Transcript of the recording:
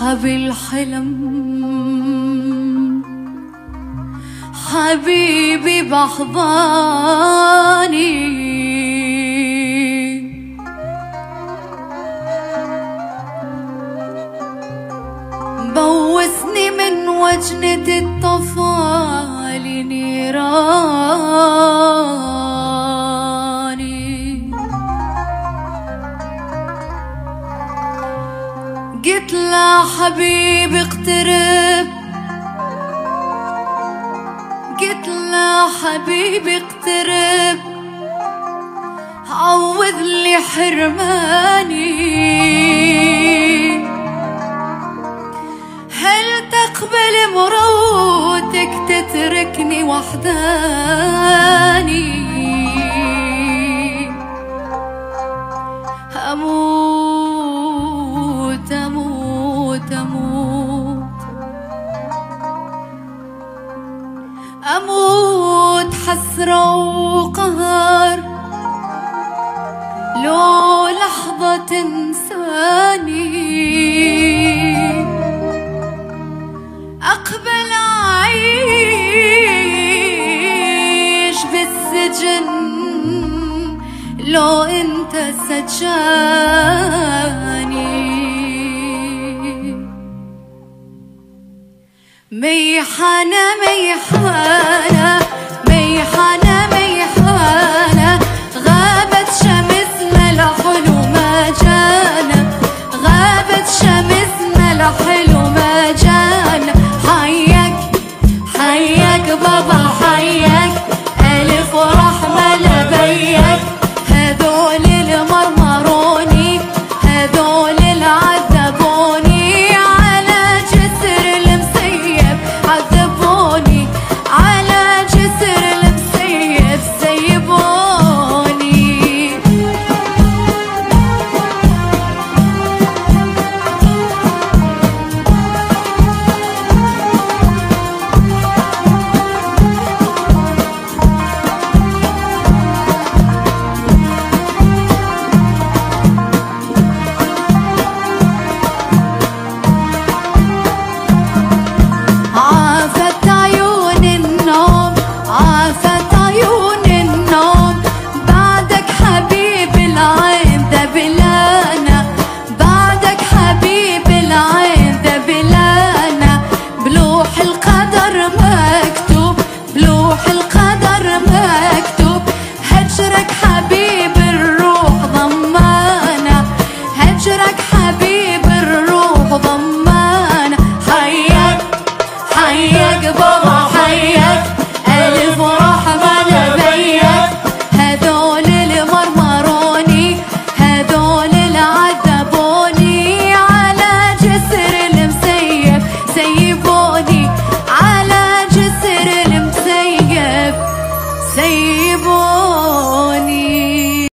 صاحب الحلم حبيبي بأحضاني، بوسني من وجنة الطفال نيراني. قلت له حبيبي اقترب، قلت له حبيبي اقترب، عوض لي حرماني. هل تقبل مروتك تتركني وحداني؟ أموت أموت أموت أموت حسرة وقهر لو لحظة تنساني. أقبل أعيش بالسجن لو أنت سجاني. ميحانة ميحانة ميحانة ميحانة، غابت شمسنا لحلو ما جانا، غابت شمسنا لحلو